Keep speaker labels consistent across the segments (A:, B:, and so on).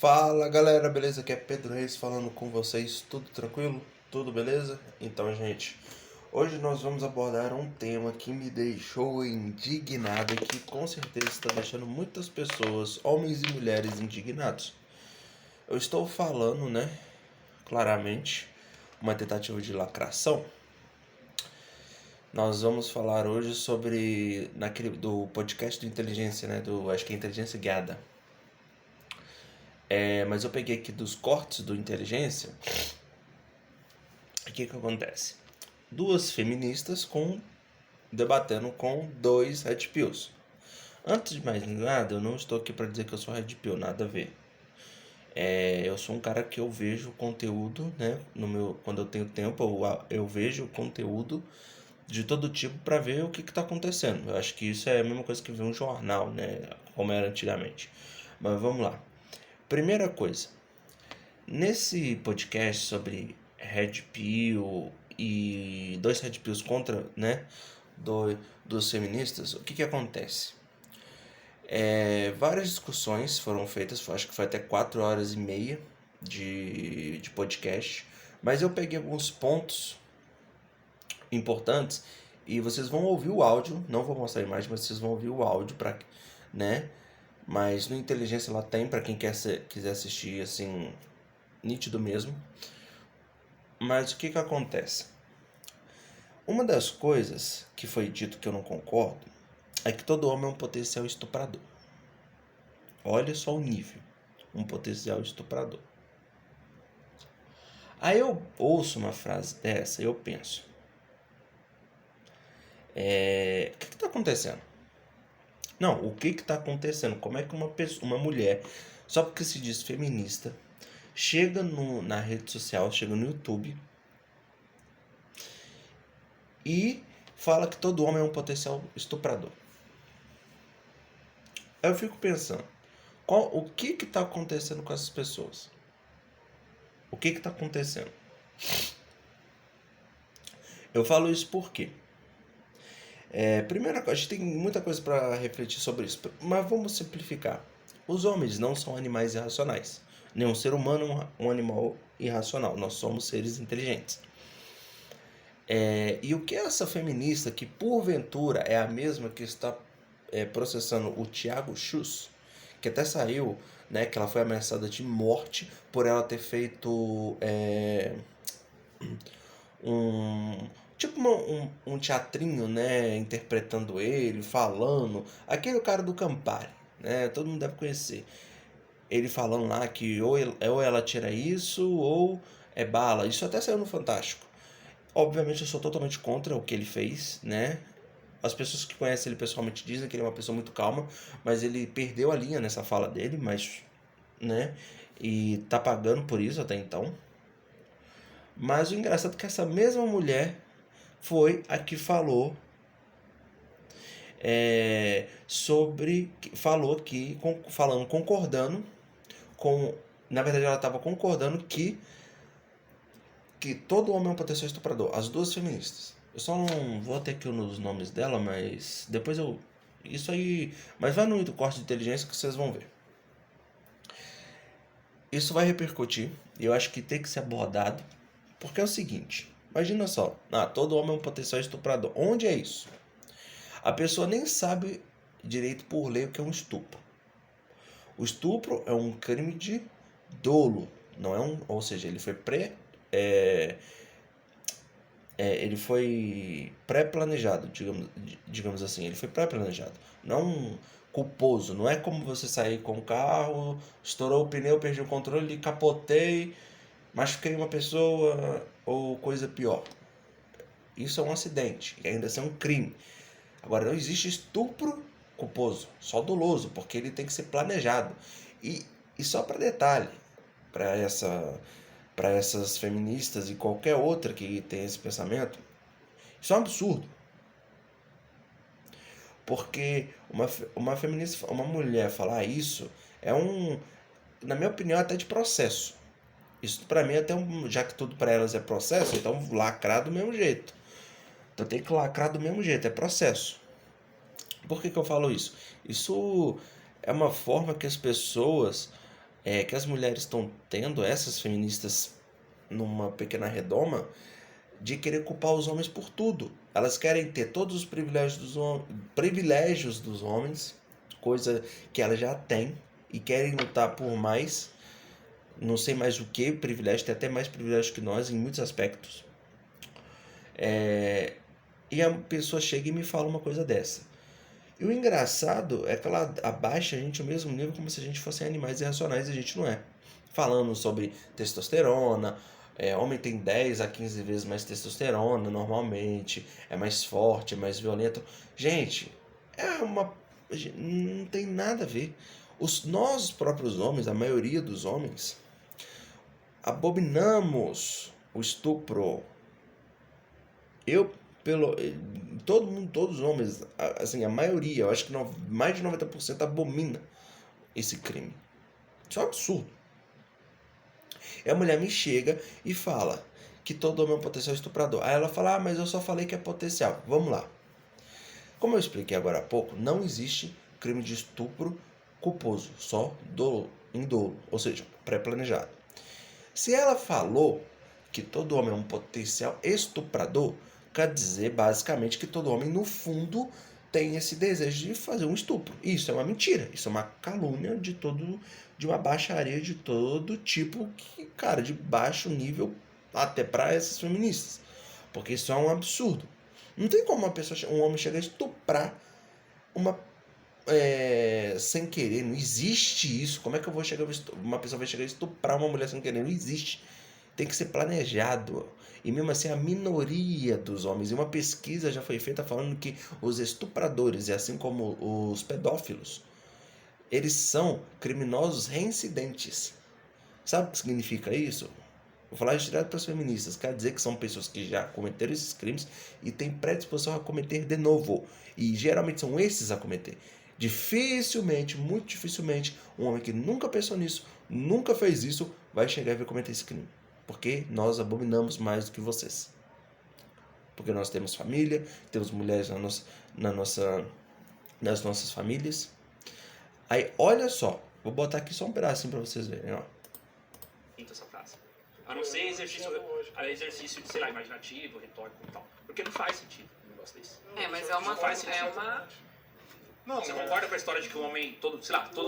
A: Fala galera, beleza? Aqui é Pedro Reis falando com vocês, tudo tranquilo? Tudo beleza? Então, gente, hoje nós vamos abordar um tema que me deixou indignado e que com certeza está deixando muitas pessoas, homens e mulheres, indignados. Eu estou falando, né, claramente, uma tentativa de lacração. Nós vamos falar hoje sobre, naquele do podcast do Inteligência, né, acho que é Inteligência Guiada. Mas eu peguei aqui dos cortes do Inteligência. O que acontece? Duas feministas debatendo com dois red pills. Antes de mais nada, eu não estou aqui para dizer que eu sou red pill, nada a ver. Eu sou um cara que eu vejo conteúdo, né? Quando eu tenho tempo, eu vejo conteúdo de todo tipo para ver o que está acontecendo. Eu acho que isso é a mesma coisa que ver um jornal, né? Como era antigamente. Mas vamos lá. Primeira coisa, nesse podcast sobre Red Pill e dois Red Pills contra, né, dos feministas, o que acontece? Várias discussões foram feitas, acho que foi até 4 horas e meia de podcast, mas eu peguei alguns pontos importantes e vocês vão ouvir o áudio, não vou mostrar a imagem, mas vocês vão ouvir o áudio para, né? Mas no Inteligência ela tem para quem quiser assistir assim nítido mesmo. Mas o que acontece? Uma das coisas que foi dito que eu não concordo é que todo homem é um potencial estuprador. Olha só o nível, um potencial estuprador. Aí eu ouço uma frase dessa e eu penso, o que está acontecendo? Não, o que está acontecendo? Como é que uma mulher, só porque se diz feminista, chega na rede social, chega no YouTube e fala que todo homem é um potencial estuprador? Aí eu fico pensando, o que está acontecendo com essas pessoas? O que está acontecendo? Eu falo isso porque, primeira coisa, a gente tem muita coisa para refletir sobre isso, mas vamos simplificar. Os homens não são animais irracionais. Nenhum ser humano é um animal irracional. Nós somos seres inteligentes. E o que essa feminista, que porventura é a mesma que está processando o Thiago Schuss, que até saiu, né, que ela foi ameaçada de morte por ela ter feito tipo um teatrinho, né, interpretando ele, falando, aquele cara do Campari, né, todo mundo deve conhecer, ele falando lá que ou ela tira isso ou é bala, isso até saiu no Fantástico. Obviamente eu sou totalmente contra o que ele fez, né, as pessoas que conhecem ele pessoalmente dizem que ele é uma pessoa muito calma, mas ele perdeu a linha nessa fala dele, mas, né, e tá pagando por isso até então. Mas o engraçado é que essa mesma mulher foi a que falou concordando com, na verdade ela estava concordando que todo homem é um potencial estuprador, as duas feministas. Eu só não vou ter aqui nos nomes dela, mas depois isso aí, mas vai no corte de inteligência que vocês vão ver. Isso vai repercutir e eu acho que tem que ser abordado, porque é o seguinte, imagina só, todo homem é um potencial estuprador. Onde é isso? A pessoa nem sabe direito por lei o que é um estupro. O estupro é um crime de dolo, não é ou seja, ele foi pré-planejado, digamos assim, ele foi pré-planejado, não culposo, não é como você sair com o carro, estourou o pneu, perdi o controle, capotei, machuquei uma pessoa ou coisa pior. Isso é um acidente, e ainda assim é um crime. Agora, não existe estupro culposo, só doloso, porque ele tem que ser planejado. E só para detalhe, para essas feministas e qualquer outra que tem esse pensamento, isso é um absurdo. Porque uma feminista, uma mulher falar isso na minha opinião, até de processo. Isso para mim até já que tudo para elas é processo, então lacrar do mesmo jeito. Então tem que lacrar do mesmo jeito, é processo. Por que eu falo isso? Isso é uma forma que as pessoas é que as mulheres estão tendo, essas feministas, numa pequena redoma, de querer culpar os homens por tudo. Elas querem ter todos os privilégios dos homens, coisa que elas já têm, e querem lutar por mais, não sei mais o que, privilégio, tem até mais privilégio que nós em muitos aspectos. E a pessoa chega e me fala uma coisa dessa. E o engraçado é que ela abaixa a gente ao mesmo nível como se a gente fosse animais irracionais e a gente não é. Falando sobre testosterona, homem tem 10 a 15 vezes mais testosterona normalmente, é mais forte, é mais violento. Gente, não tem nada a ver. Nós próprios homens, a maioria dos homens, abominamos o estupro. Eu, todo mundo, todos os homens, assim, a maioria, eu acho que mais de 90% abomina esse crime. Isso é um absurdo. E a mulher me chega e fala que todo homem é um potencial estuprador. Aí ela fala, mas eu só falei que é potencial. Vamos lá. Como eu expliquei agora há pouco, não existe crime de estupro culposo, só indolo, ou seja, pré-planejado. Se ela falou que todo homem é um potencial estuprador, quer dizer basicamente que todo homem, no fundo, tem esse desejo de fazer um estupro. Isso é uma mentira, isso é uma calúnia de uma baixaria de todo tipo, cara, de baixo nível até para essas feministas. Porque isso é um absurdo. Não tem como um homem chegar a estuprar uma sem querer, não existe isso. Como é que eu vou chegar uma pessoa vai chegar a estuprar uma mulher sem querer? Não existe. Tem que ser planejado. E mesmo assim, a minoria dos homens, e uma pesquisa já foi feita falando que os estupradores, e assim como os pedófilos, eles são criminosos reincidentes. Sabe o que significa isso? Vou falar isso direto para as feministas. Quer dizer que são pessoas que já cometeram esses crimes e têm predisposição a cometer de novo. E geralmente são esses a cometer. Dificilmente, muito dificilmente, um homem que nunca pensou nisso, nunca fez isso, vai chegar e vai cometer esse crime. Porque nós abominamos mais do que vocês. Porque nós temos família, temos mulheres nas nossas famílias. Aí, olha só, vou botar aqui só um pedacinho para vocês verem, ó.
B: Essa frase. A não ser exercício de, sei lá, imaginativo, retórico e tal. Porque não faz sentido um negócio desse.
C: Mas é uma...
B: Não, você concorda com a história de que o homem, todo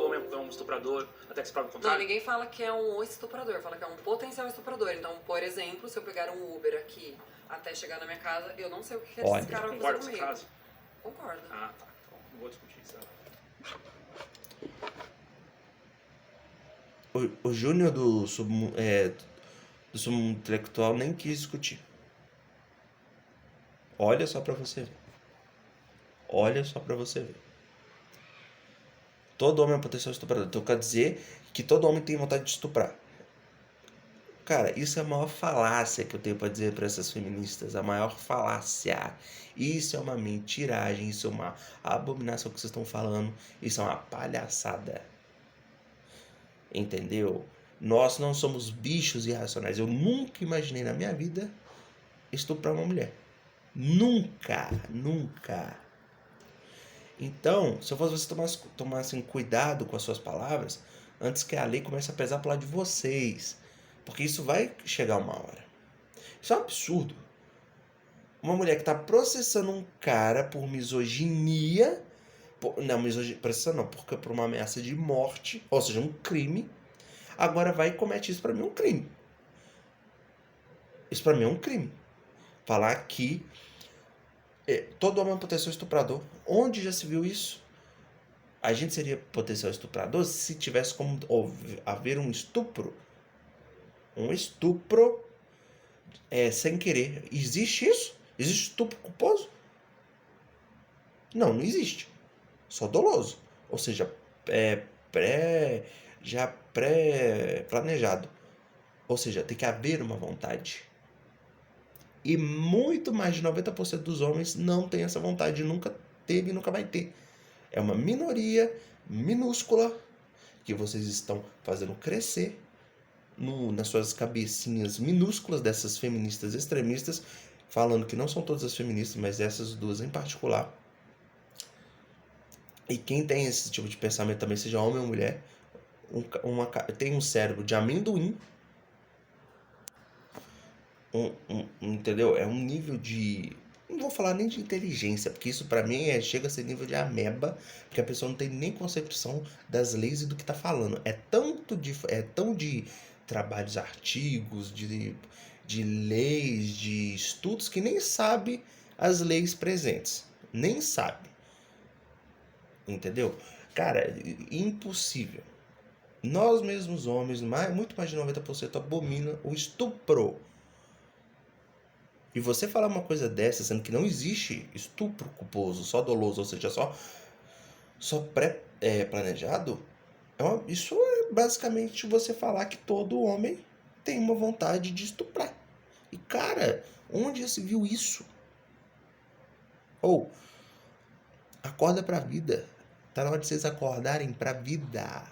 B: homem é um estuprador, até que se prove o contrário?
C: Não, ninguém fala que é um estuprador, fala que é um potencial estuprador. Então, por exemplo, se eu pegar um Uber aqui até chegar na minha casa, eu não sei o que esse cara vai fazer comigo. Frase? Concordo.
B: Ah, tá. Então, não vou discutir isso.
A: O Júnior do submundo intelectual nem quis discutir. Olha só pra você ver. Olha só pra você ver. Todo homem é um potencial estuprador. Então quer dizer que todo homem tem vontade de estuprar. Cara, isso é a maior falácia que eu tenho pra dizer pra essas feministas. A maior falácia. Isso é uma mentiragem. Isso é uma abominação que vocês estão falando. Isso é uma palhaçada. Entendeu? Nós não somos bichos irracionais. Eu nunca imaginei na minha vida estuprar uma mulher. Nunca, nunca. Então, se eu fosse você tomassem cuidado com as suas palavras, antes que a lei comece a pesar pro lado de vocês. Porque isso vai chegar uma hora. Isso é um absurdo. Uma mulher que está processando um cara por misoginia. Processando não, porque por uma ameaça de morte, ou seja, um crime. Agora vai e comete isso. Pra mim é um crime. Isso pra mim é um crime. Falar que todo homem é um potencial estuprador. Onde já se viu isso? A gente seria potencial estuprador se tivesse como haver um estupro. Um estupro sem querer. Existe isso? Existe estupro culposo? Não, não existe. Só doloso. Ou seja, pré-planejado. Ou seja, tem que haver uma vontade. E muito mais de 90% dos homens não tem essa vontade. Nunca teve e nunca vai ter. É uma minoria minúscula que vocês estão fazendo crescer nas suas cabecinhas minúsculas dessas feministas extremistas, falando que não são todas as feministas, mas essas duas em particular. E quem tem esse tipo de pensamento também, seja homem ou mulher, tem um cérebro de amendoim. Entendeu? É um nível de... Não vou falar nem de inteligência, porque isso pra mim chega a ser nível de ameba, porque a pessoa não tem nem concepção das leis e do que tá falando. É tão de trabalhos, artigos, de leis, de estudos, que nem sabe as leis presentes. Nem sabe. Entendeu? Cara, impossível. Nós mesmos homens, muito mais de 90% abomina o estupro. E você falar uma coisa dessa, sendo que não existe estupro culposo, só doloso, ou seja, só pré-planejado, isso é basicamente você falar que todo homem tem uma vontade de estuprar. E cara, onde já se viu isso? Ou, acorda pra vida. Tá na hora de vocês acordarem pra vida.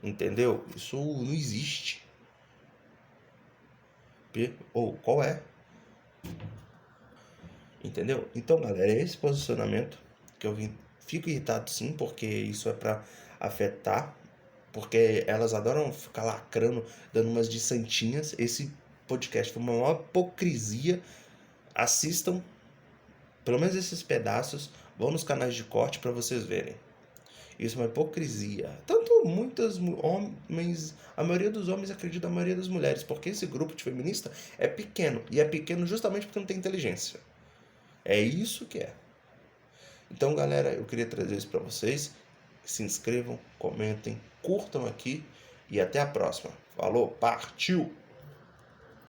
A: Entendeu? Isso não existe. Ou, qual é? Entendeu? Então, galera, é esse posicionamento que eu fico irritado sim, porque isso é pra afetar, porque elas adoram ficar lacrando, dando umas de santinhas. Esse podcast foi uma maior hipocrisia. Assistam pelo menos esses pedaços, vão nos canais de corte pra vocês verem. Isso é uma hipocrisia. Tanto muitos homens, a maioria dos homens acredita na maioria das mulheres, porque esse grupo de feminista é pequeno, e é pequeno justamente porque não tem inteligência. É isso que é. Então, galera, eu queria trazer isso pra vocês. Se inscrevam, comentem, curtam aqui e até a próxima. Falou, partiu!